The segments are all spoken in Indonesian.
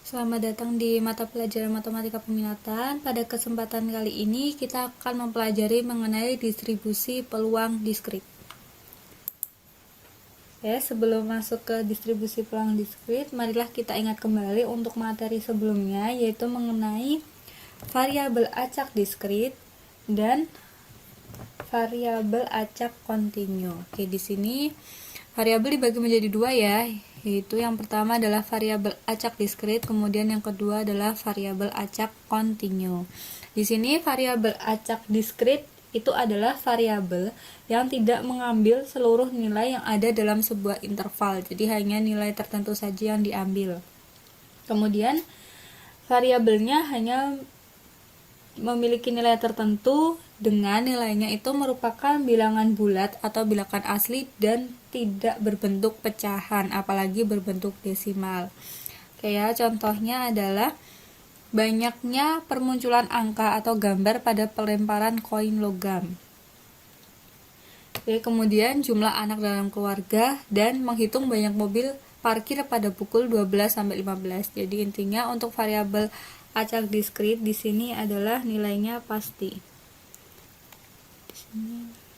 Selamat datang di mata pelajaran matematika peminatan. Pada kesempatan kali ini kita akan mempelajari mengenai distribusi peluang diskrit. Sebelum masuk ke distribusi peluang diskrit, marilah kita ingat kembali untuk materi sebelumnya, yaitu mengenai variabel acak diskrit dan variabel acak kontinu. Di sini variabel dibagi menjadi dua ya, yaitu yang pertama adalah variabel acak diskrit, kemudian yang kedua adalah variabel acak kontinu. Di sini variabel acak diskrit itu adalah variabel yang tidak mengambil seluruh nilai yang ada dalam sebuah interval, jadi hanya nilai tertentu saja yang diambil. Kemudian variabelnya hanya memiliki nilai tertentu dengan nilainya itu merupakan bilangan bulat atau bilangan asli dan tidak berbentuk pecahan, apalagi berbentuk desimal. Contohnya adalah banyaknya permunculan angka atau gambar pada pelemparan koin logam. Kemudian jumlah anak dalam keluarga dan menghitung banyak mobil parkir pada pukul 12-15. Jadi intinya untuk variabel acak diskrit di sini adalah nilainya pasti. Di sini.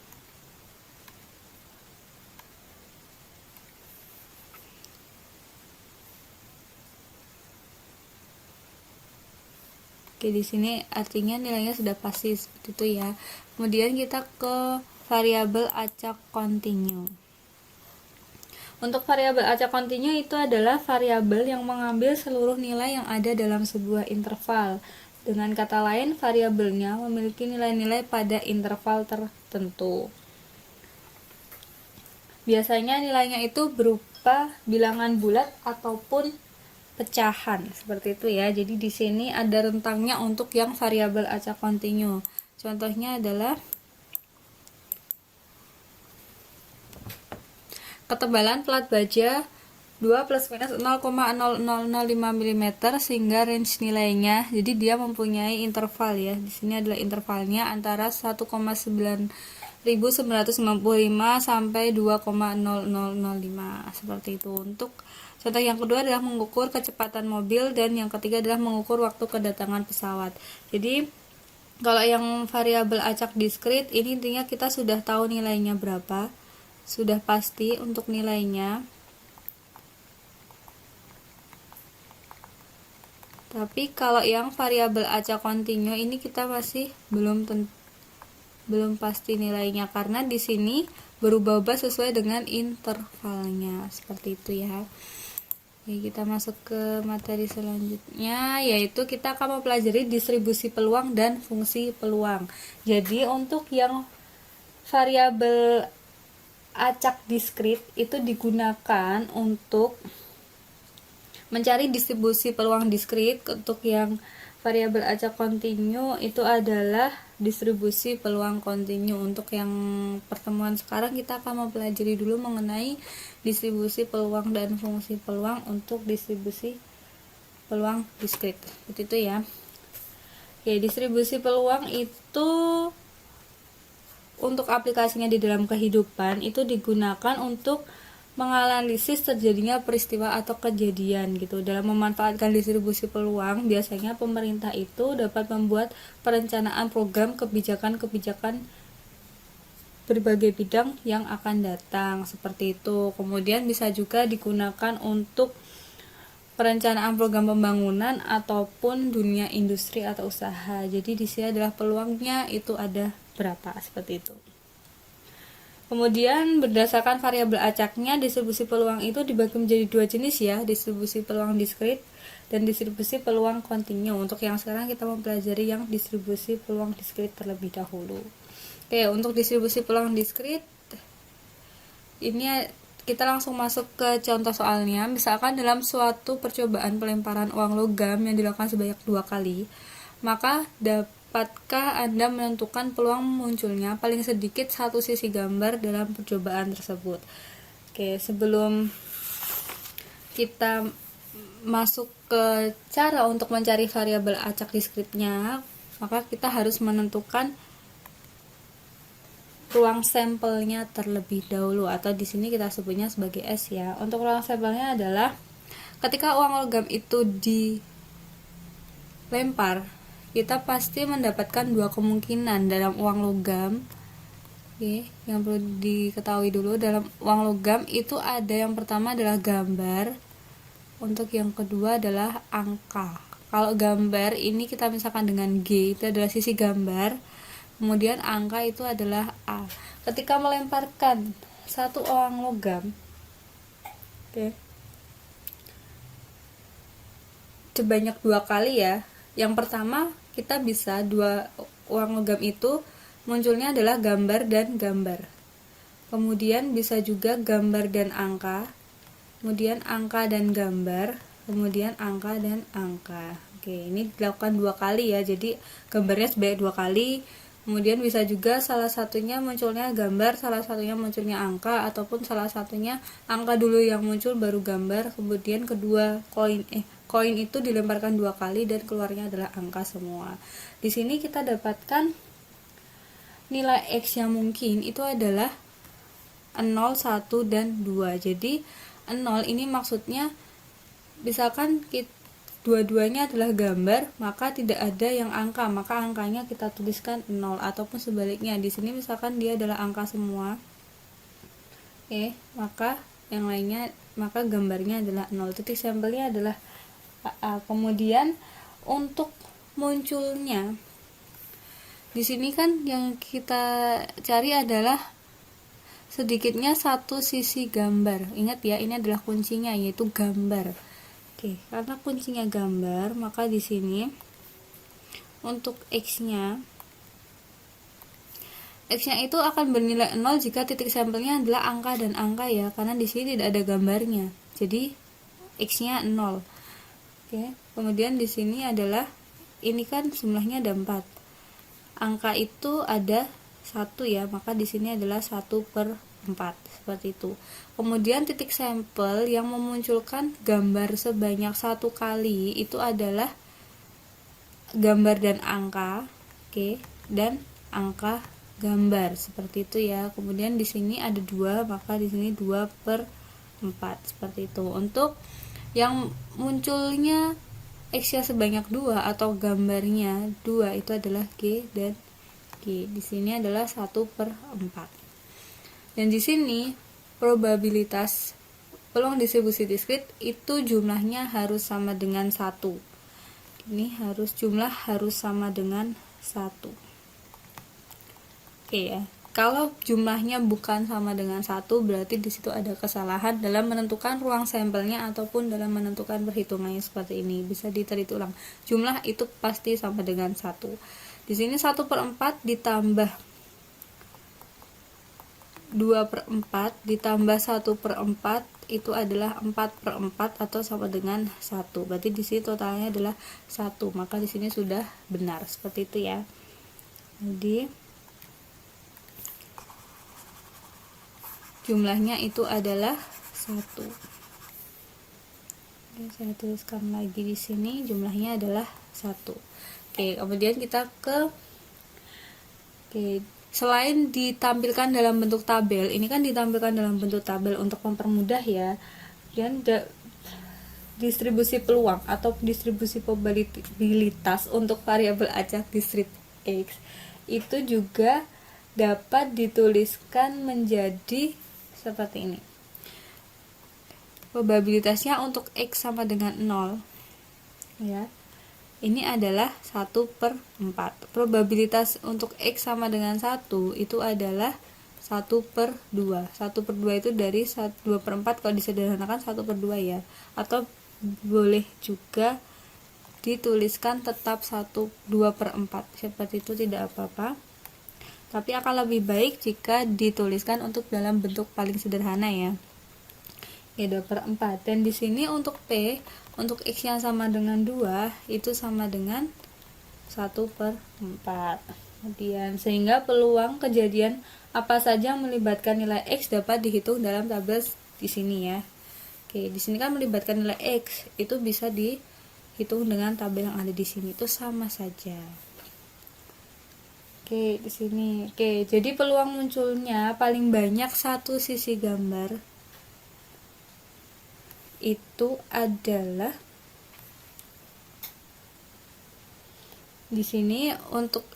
Di sini artinya nilainya sudah pasti seperti itu ya. Kemudian kita ke variabel acak kontinu. Untuk variabel acak kontinu itu adalah variabel yang mengambil seluruh nilai yang ada dalam sebuah interval. Dengan kata lain, variabelnya memiliki nilai-nilai pada interval tertentu. Biasanya nilainya itu berupa bilangan bulat ataupun pecahan, seperti itu ya. Jadi di sini ada rentangnya untuk yang variabel acak kontinu. Contohnya adalah ketebalan plat baja 2 plus minus 0,0005 mm sehingga range nilainya, jadi dia mempunyai interval ya. Di sini adalah intervalnya antara 1,9995 sampai 2,0005 seperti itu. Untuk contoh yang kedua adalah mengukur kecepatan mobil dan yang ketiga adalah mengukur waktu kedatangan pesawat. Jadi kalau yang variabel acak diskrit ini intinya kita sudah tahu nilainya berapa, sudah pasti untuk nilainya. Tapi kalau yang variabel acak kontinu ini kita masih belum pasti nilainya karena di sini berubah-ubah sesuai dengan intervalnya, seperti itu ya. Kita masuk ke materi selanjutnya, yaitu kita akan mempelajari distribusi peluang dan fungsi peluang. Jadi untuk yang variabel acak diskrit itu digunakan untuk mencari distribusi peluang diskrit. Untuk yang variabel acak kontinu itu adalah distribusi peluang kontinu. Untuk yang pertemuan sekarang kita akan mempelajari dulu mengenai distribusi peluang dan fungsi peluang untuk distribusi peluang diskrit. Seperti itu ya. Distribusi peluang itu untuk aplikasinya di dalam kehidupan itu digunakan untuk menganalisis terjadinya peristiwa atau kejadian gitu. Dalam memanfaatkan distribusi peluang, biasanya pemerintah itu dapat membuat perencanaan program kebijakan-kebijakan berbagai bidang yang akan datang, seperti itu. Kemudian bisa juga digunakan untuk perencanaan program pembangunan ataupun dunia industri atau usaha. Jadi di sini adalah peluangnya itu ada berapa, seperti itu. Kemudian berdasarkan variabel acaknya, distribusi peluang itu dibagi menjadi dua jenis ya, distribusi peluang diskrit dan distribusi peluang kontinu. Untuk yang sekarang kita mempelajari yang distribusi peluang diskrit terlebih dahulu. Untuk distribusi peluang diskrit ini kita langsung masuk ke contoh soalnya. Misalkan dalam suatu percobaan pelemparan uang logam yang dilakukan sebanyak 2 kali, maka dapatkah Anda menentukan peluang munculnya paling sedikit satu sisi gambar dalam percobaan tersebut? Sebelum kita masuk ke cara untuk mencari variabel acak diskritnya, maka kita harus menentukan ruang sampelnya terlebih dahulu, atau di sini kita sebutnya sebagai S ya. Untuk ruang sampelnya adalah ketika uang logam itu dilempar, kita pasti mendapatkan dua kemungkinan dalam uang logam. Oke, yang perlu diketahui dulu, dalam uang logam itu ada yang pertama adalah gambar, untuk yang kedua adalah angka. Kalau gambar ini kita misalkan dengan G, itu adalah sisi gambar, kemudian angka itu adalah A. Ketika melemparkan satu uang logam, oke, sebanyak dua kali ya. Yang pertama kita bisa dua uang logam itu munculnya adalah gambar dan gambar. Kemudian bisa juga gambar dan angka. Kemudian angka dan gambar. Kemudian angka dan angka. Oke, ini dilakukan dua kali ya. Jadi gambarnya sebanyak dua kali. Kemudian bisa juga salah satunya munculnya gambar, salah satunya munculnya angka, ataupun salah satunya angka dulu yang muncul baru gambar. Kemudian kedua koin itu dilemparkan dua kali dan keluarnya adalah angka semua. Di sini kita dapatkan nilai X yang mungkin itu adalah 0, 1, dan 2. Jadi 0 ini maksudnya misalkan dua-duanya adalah gambar, maka tidak ada yang angka, maka angkanya kita tuliskan 0, ataupun sebaliknya. Di sini misalkan dia adalah angka semua. Oke, maka yang lainnya, maka gambarnya adalah 0. Titik sampelnya adalah AA. Kemudian untuk munculnya di sini kan yang kita cari adalah sedikitnya satu sisi gambar. Ingat ya, ini adalah kuncinya, yaitu gambar. Oke, karena kuncinya gambar, maka di sini untuk X-nya itu akan bernilai 0 jika titik sampelnya adalah angka dan angka ya, karena di sini tidak ada gambarnya. Jadi X-nya 0. Oke, kemudian di sini adalah ini kan jumlahnya ada 4. Angka itu ada 1 ya, maka di sini adalah 1/4, seperti itu. Kemudian titik sampel yang memunculkan gambar sebanyak 1 kali itu adalah gambar dan angka, oke, dan angka gambar, seperti itu ya. Kemudian di sini ada 2, maka di sini 2/4, seperti itu. Untuk yang munculnya X-nya sebanyak 2 atau gambarnya 2 itu adalah G dan G. Di sini adalah 1/4. Dan di sini probabilitas peluang distribusi diskrit itu jumlahnya harus sama dengan 1. Ini jumlah harus sama dengan 1. Oke ya. Kalau jumlahnya bukan sama dengan 1, berarti di situ ada kesalahan dalam menentukan ruang sampelnya ataupun dalam menentukan perhitungannya seperti ini. Bisa diteliti ulang. Jumlah itu pasti sama dengan 1. Di sini 1/4 ditambah 2/4 ditambah 1/4 itu adalah 4/4 atau sama dengan 1. Berarti di sini totalnya adalah 1. Maka di sini sudah benar seperti itu ya. Jadi jumlahnya itu adalah 1. Oke, saya tuliskan lagi di sini jumlahnya adalah 1. Oke, kemudian kita selain ditampilkan dalam bentuk tabel, ini kan ditampilkan dalam bentuk tabel untuk mempermudah ya. Dan distribusi peluang atau distribusi probabilitas untuk variabel acak diskrit X itu juga dapat dituliskan menjadi seperti ini. Probabilitasnya untuk X sama dengan 0 ya. Ini adalah 1/4. Probabilitas untuk X sama dengan 1 itu adalah 1/2. 1/2 itu dari 2/4, kalau disederhanakan 1/2 ya. Atau boleh juga dituliskan tetap 2/4. Seperti itu tidak apa-apa. Tapi akan lebih baik jika dituliskan untuk dalam bentuk paling sederhana ya. 2/4. Dan di sini untuk P, untuk X yang sama dengan 2 itu sama dengan 1/4. Kemudian sehingga peluang kejadian apa saja yang melibatkan nilai X dapat dihitung dalam tabel di sini ya. Oke, di sini kan melibatkan nilai X, itu bisa dihitung dengan tabel yang ada di sini, itu sama saja. Oke, di sini. Oke, jadi peluang munculnya paling banyak satu sisi gambar. itu adalah di sini untuk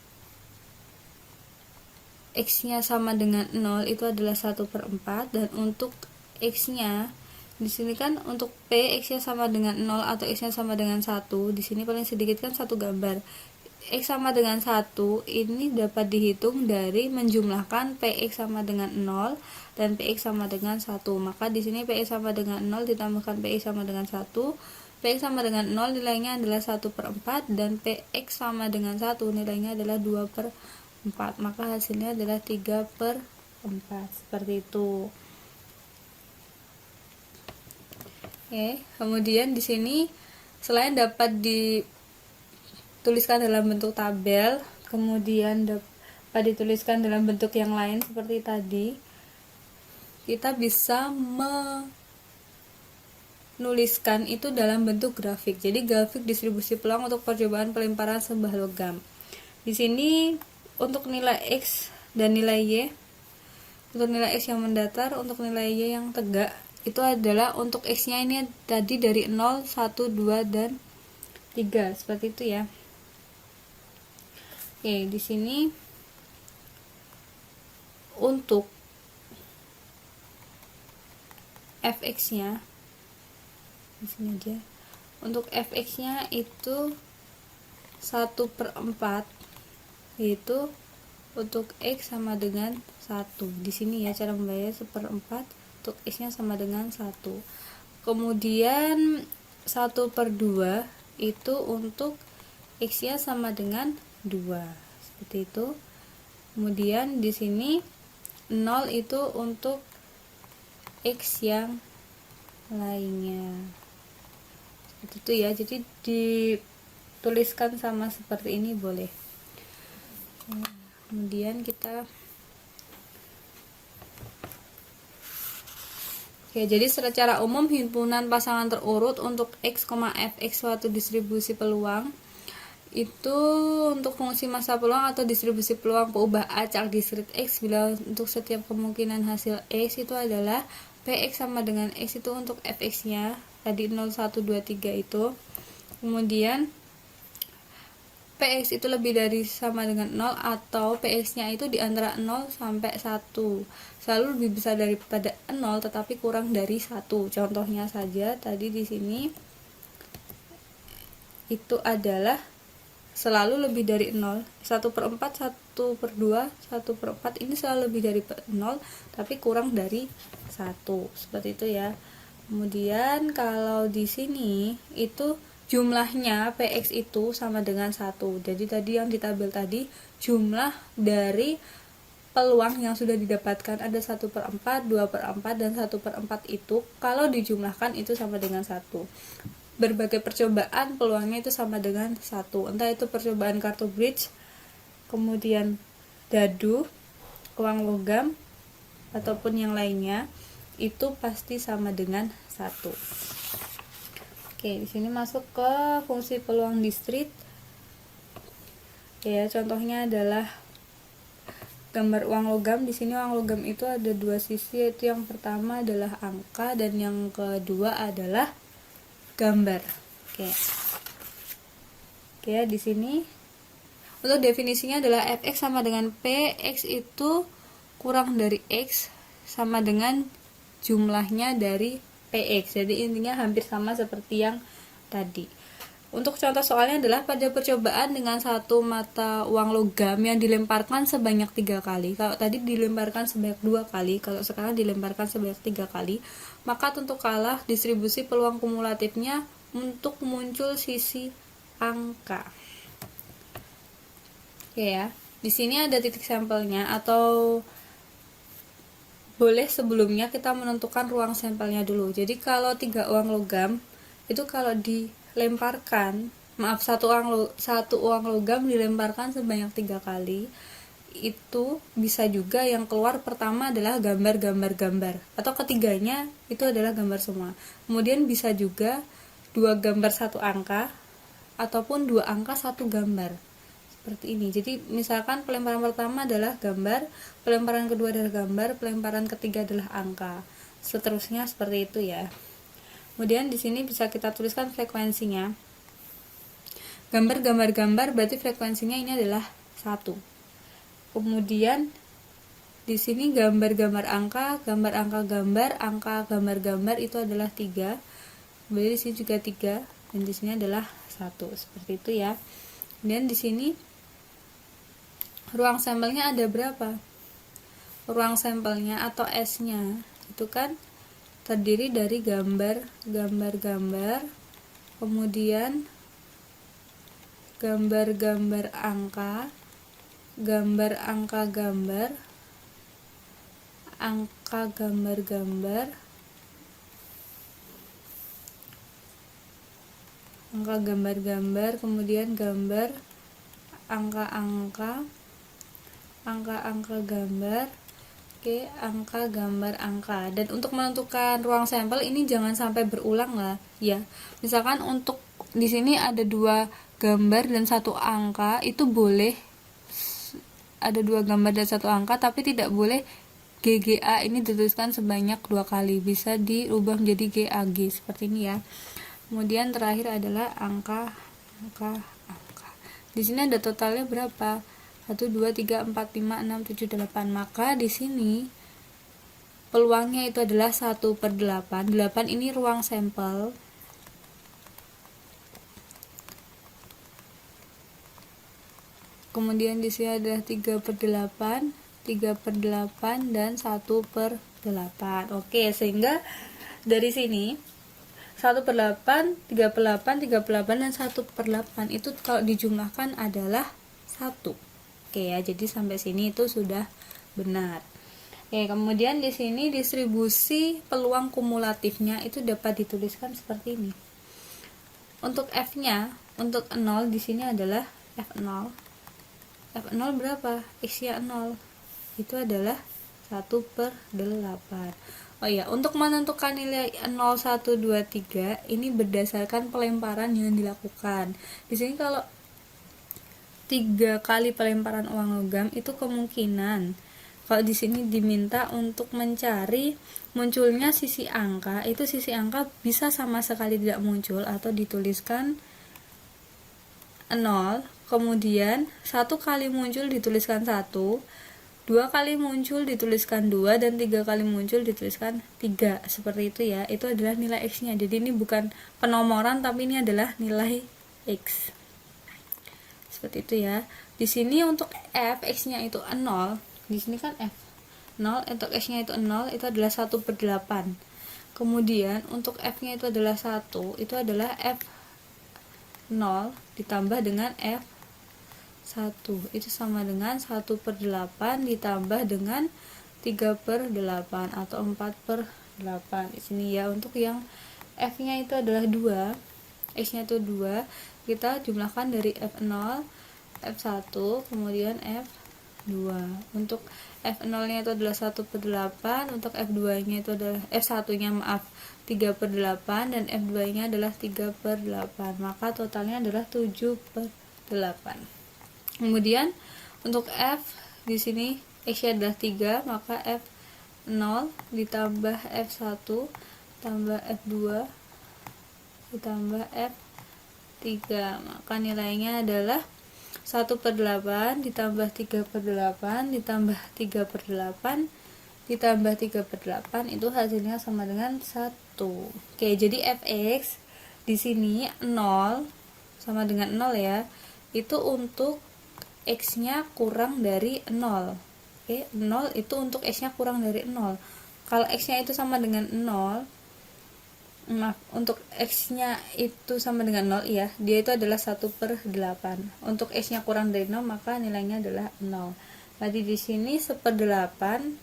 X-nya sama dengan 0 itu adalah 1/4, dan untuk X-nya di sini kan untuk P X-nya sama dengan 0 atau X-nya sama dengan 1, di sini paling sedikit kan satu gambar. X sama dengan 1 ini dapat dihitung dari menjumlahkan PX sama dengan 0 dan PX sama dengan 1. Maka di sini PX sama dengan 0 ditambahkan PX sama dengan 1. PX sama dengan 0 nilainya adalah 1/4 dan PX sama dengan 1 nilainya adalah 2/4. Maka hasilnya adalah 3/4. Seperti itu. Oke, kemudian di sini selain dapat dituliskan dalam bentuk tabel, kemudian dapat dituliskan dalam bentuk yang lain seperti tadi, kita bisa menuliskan itu dalam bentuk grafik. Jadi grafik distribusi peluang untuk percobaan pelemparan sebuah logam. Di sini untuk nilai X dan nilai Y, untuk nilai X yang mendatar, untuk nilai Y yang tegak, itu adalah untuk X-nya ini tadi dari 0, 1, 2, dan 3. Seperti itu ya. Oke, di sini untuk fx-nya di sini aja. Untuk fx-nya itu 1/4, yaitu untuk X sama dengan 1. Di sini ya cara membayar 1/4, untuk X-nya sama dengan 1. Kemudian 1/2 itu untuk X-nya sama dengan 2. Seperti itu. Kemudian di sini 0 itu untuk X yang lainnya. Seperti itu ya. Jadi dituliskan sama seperti ini boleh. Kemudian kita Oke, jadi secara umum himpunan pasangan terurut untuk X, Fx suatu distribusi peluang itu untuk fungsi massa peluang atau distribusi peluang peubah acak diskrit X bila untuk setiap kemungkinan hasil X itu adalah Px sama dengan X itu untuk Fx-nya tadi 0, 1, 2, 3 itu. Kemudian Px itu lebih dari sama dengan 0 atau Px-nya itu di antara 0 sampai 1. Selalu lebih besar daripada 0 tetapi kurang dari 1. Contohnya saja tadi di sini itu adalah selalu lebih dari 0. 1/4, 1/2, 1/4 ini selalu lebih dari 0 tapi kurang dari 1. Seperti itu ya. Kemudian kalau di sini itu jumlahnya Px itu sama dengan 1. Jadi tadi yang di tabel tadi jumlah dari peluang yang sudah didapatkan ada 1/4, 2/4, dan 1/4 itu kalau dijumlahkan itu sama dengan 1. Berbagai percobaan peluangnya itu sama dengan 1. Entah itu percobaan kartu bridge, kemudian dadu, uang logam, ataupun yang lainnya itu pasti sama dengan 1. Oke, di sini masuk ke fungsi peluang distrit. Ya, contohnya adalah gambar uang logam. Di sini uang logam itu ada dua sisi, yaitu yang pertama adalah angka dan yang kedua adalah gambar. Oke. Oke, di sini untuk definisinya adalah fx sama dengan p, x itu kurang dari x sama dengan jumlahnya dari px. Jadi intinya hampir sama seperti yang tadi. Untuk contoh soalnya adalah pada percobaan dengan satu mata uang logam yang dilemparkan sebanyak 3 kali. Kalau tadi dilemparkan sebanyak 2 kali, kalau sekarang dilemparkan sebanyak 3 kali, maka tentu kalah distribusi peluang kumulatifnya untuk muncul sisi angka. Oke ya. Di sini ada titik sampelnya, atau boleh sebelumnya kita menentukan ruang sampelnya dulu. Jadi kalau 3 uang logam itu kalau dilemparkan, satu uang logam dilemparkan sebanyak 3 kali, itu bisa juga yang keluar pertama adalah gambar atau ketiganya itu adalah gambar semua. Kemudian bisa juga 2 gambar 1 angka ataupun 2 angka 1 gambar. Seperti ini. Jadi misalkan pelemparan pertama adalah gambar, pelemparan kedua adalah gambar, pelemparan ketiga adalah angka. Seterusnya seperti itu ya. Kemudian di sini bisa kita tuliskan frekuensinya. Gambar berarti frekuensinya ini adalah 1. Kemudian di sini gambar angka gambar itu adalah 3. Kemudian di sini juga 3 dan di sini adalah 1. Seperti itu ya. Kemudian di sini ruang sampelnya ada berapa? Ruang sampelnya atau S-nya itu kan terdiri dari gambar, kemudian gambar angka, angka gambar, kemudian gambar angka-angka, gambar, angka gambar angka. Dan untuk menentukan ruang sampel ini jangan sampai berulang lah ya. Misalkan untuk di sini ada 2 gambar dan 1 angka, itu boleh ada 2 gambar dan 1 angka, tapi tidak boleh GGA ini dituliskan sebanyak 2 kali, bisa diubah menjadi GAG seperti ini ya. Kemudian terakhir adalah angka. Di sini ada totalnya berapa? 1 2 3 4 5 6 7 8. Maka di sini peluangnya itu adalah 1/8. 8 ini ruang sampel. Kemudian di sini ada 3/8, 3/8 dan 1/8. Oke, sehingga dari sini 1/8, 3/8, 3/8 dan 1/8 itu kalau dijumlahkan adalah 1. Oke ya, jadi sampai sini itu sudah benar. Oke, kemudian di sini distribusi peluang kumulatifnya itu dapat dituliskan seperti ini. Untuk F-nya, untuk 0 di sini adalah F0. F0 berapa? X-nya 0. Itu adalah 1/8. Oh ya, untuk menentukan nilai 0, 1, 2, 3 ini berdasarkan pelemparan yang dilakukan. Di sini kalau 3 kali pelemparan uang logam itu kemungkinan kalau di sini diminta untuk mencari munculnya sisi angka, itu sisi angka bisa sama sekali tidak muncul atau dituliskan 0, kemudian 1 kali muncul dituliskan 1, 2 kali muncul dituliskan 2, dan 3 kali muncul dituliskan 3. Seperti itu ya. Itu adalah nilai X-nya. Jadi ini bukan penomoran, tapi ini adalah nilai X. Seperti itu ya. Di sini untuk F, X-nya itu 0. Di sini kan F 0, untuk X-nya itu 0, itu adalah 1/8. Kemudian untuk F-nya itu adalah 1, itu adalah F0 ditambah dengan F1, itu sama dengan 1/8 ditambah dengan 3/8 atau 4/8. Di sini ya, untuk yang F-nya itu adalah 2, X-nya itu 2, kita jumlahkan dari F0, F1, kemudian F2. Untuk F0-nya itu adalah 1/8, untuk F2-nya itu adalah F1-nya 3/8 dan F2-nya adalah 3/8. Maka totalnya adalah 7/8. Kemudian untuk F di sini X-nya adalah 3, maka F0 ditambah F1 tambah F2 ditambah F3, maka nilainya adalah 1/8 ditambah 3/8 ditambah 3/8 ditambah 3/8, itu hasilnya sama dengan 1. Oke, jadi Fx di sini 0 sama dengan 0 ya. Itu untuk X-nya kurang dari 0. Oke, 0 itu untuk X-nya kurang dari 0. Kalau X-nya itu sama dengan 0, untuk X-nya itu sama dengan 0 ya, dia itu adalah 1/8. Untuk X-nya kurang dari 0, maka nilainya adalah 0. Jadi di sini 1/8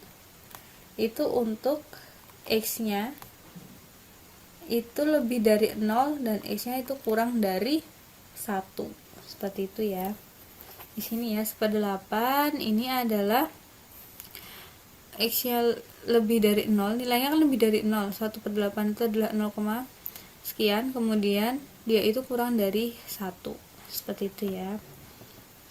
itu untuk X-nya itu lebih dari 0 dan X-nya itu kurang dari 1. Seperti itu ya. Di sini ya 1/8 ini adalah X-nya lebih dari 0, nilainya kan lebih dari 0. 1/8 itu adalah 0, sekian, kemudian dia itu kurang dari 1. Seperti itu ya.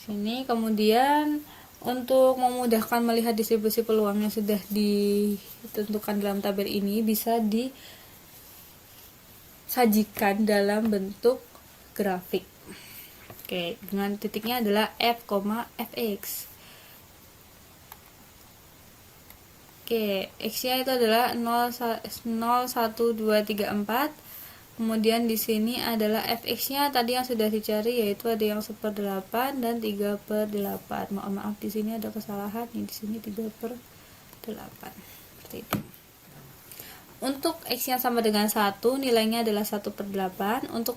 Sini kemudian untuk memudahkan melihat distribusi peluang yang sudah ditentukan dalam tabel ini, bisa sajikan dalam bentuk grafik. Oke, dengan titiknya adalah f, fx. Oke, x-nya itu adalah 0, 1, 2, 3, 4. Kemudian di sini adalah fx-nya tadi yang sudah dicari, yaitu ada yang 1/8 dan 3/8. Maaf di sini ada kesalahan, di sini 3/8. Seperti itu. Untuk x-nya sama dengan 1, nilainya adalah 1/8. Untuk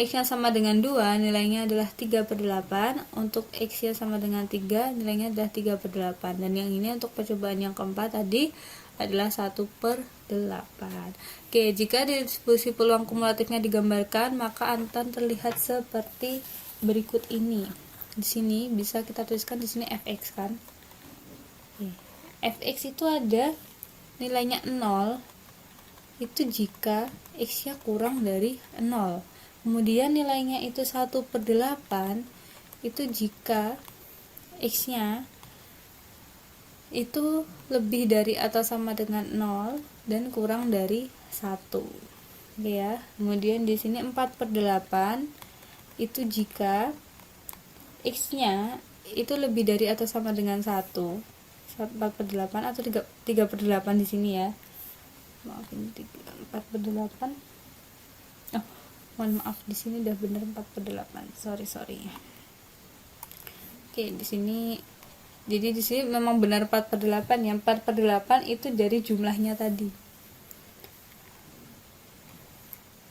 x-nya sama dengan 2, nilainya adalah 3/8. Untuk x-nya sama dengan 3, nilainya adalah 3/8. Dan yang ini untuk percobaan yang keempat tadi adalah 1/8. Oke, jika distribusi peluang kumulatifnya digambarkan, maka akan terlihat seperti berikut ini. Di sini bisa kita tuliskan di sini fx kan. Oke. Fx itu ada nilainya 0, itu jika x-nya kurang dari 0. Kemudian nilainya itu 1/8, itu jika x-nya itu lebih dari atau sama dengan 0 dan kurang dari 1. Oke ya. Kemudian di sini 4/8 itu jika x-nya itu lebih dari atau sama dengan 1. 4/8 atau 3/8 di sini ya. Maaf ini 4/8. Oh, mohon maaf di sini udah bener 4/8. Sorry. Oke, di sini jadi di sini memang benar 4/8 ya. 4/8 itu dari jumlahnya tadi.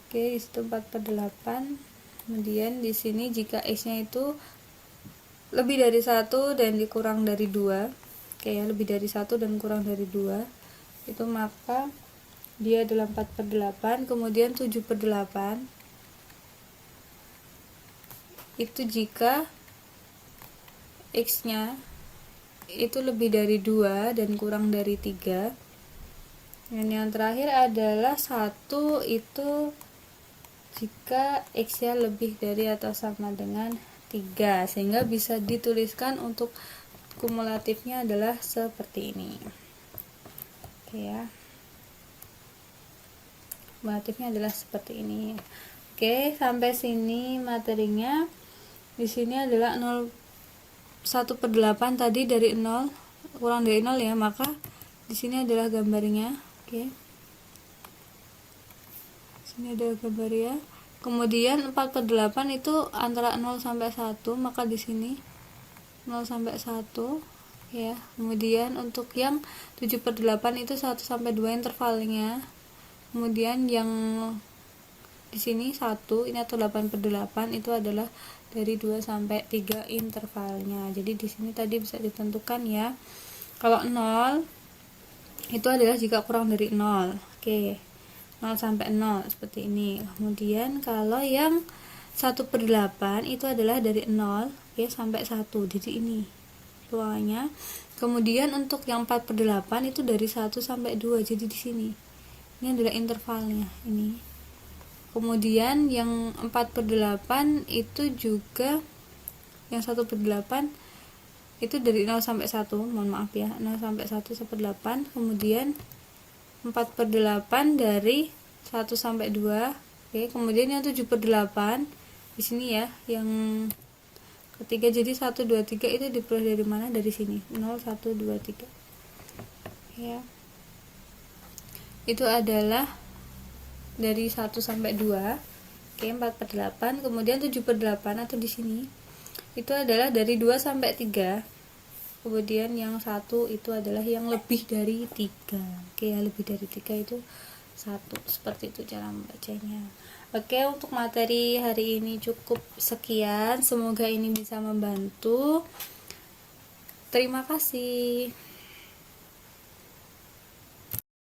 Oke, itu 4/8. Kemudian di sini jika x-nya itu lebih dari 1 dan dikurang dari 2. Oke ya, lebih dari 1 dan kurang dari 2. Itu maka dia adalah 4/8. Kemudian 7/8 itu jika x-nya itu lebih dari 2 dan kurang dari 3. Dan yang terakhir adalah 1 itu jika x-nya lebih dari atau sama dengan 3, sehingga bisa dituliskan untuk kumulatifnya adalah seperti ini. Oke ya. Kumulatifnya adalah seperti ini. Oke, sampai sini materinya. Di sini adalah 1/8 tadi dari 0 kurang dari 0 ya, maka di sini adalah gambarnya. Oke. Sini ada gambarnya. Kemudian 4/8 itu antara 0 sampai 1, maka di sini 0 sampai 1 ya. Kemudian untuk yang 7/8 itu 1 sampai 2 intervalnya. Kemudian yang di sini 1 ini atau 8/8 itu adalah dari 2 sampai 3 intervalnya. Jadi di sini tadi bisa ditentukan ya. Kalau 0 itu adalah jika kurang dari 0. Oke. 0 sampai 0 seperti ini. Kemudian kalau yang 1/8 itu adalah dari 0 ya sampai 1. Jadi ini ruangannya. Kemudian untuk yang 4/8 itu dari 1 sampai 2. Jadi di sini. Ini adalah intervalnya ini. Kemudian yang 4/8 itu juga yang 1/8 itu dari 0 sampai 1. Mohon maaf ya. 0 sampai 1/8. Kemudian 4/8 dari 1 sampai 2. Oke, kemudian yang 7/8 di sini ya, yang ketiga. Jadi 1 2 3 itu diperoleh dari mana? Dari sini. 0 1 2 3. Ya. Itu adalah dari 1 sampai 2. Oke, 4/8. Kemudian 7/8 atau di sini itu adalah dari 2 sampai 3. Kemudian yang 1 itu adalah yang lebih dari 3. Oke, yang lebih dari 3 itu 1. Seperti itu cara membacanya. Oke, untuk materi hari ini cukup sekian. Semoga ini bisa membantu. Terima kasih.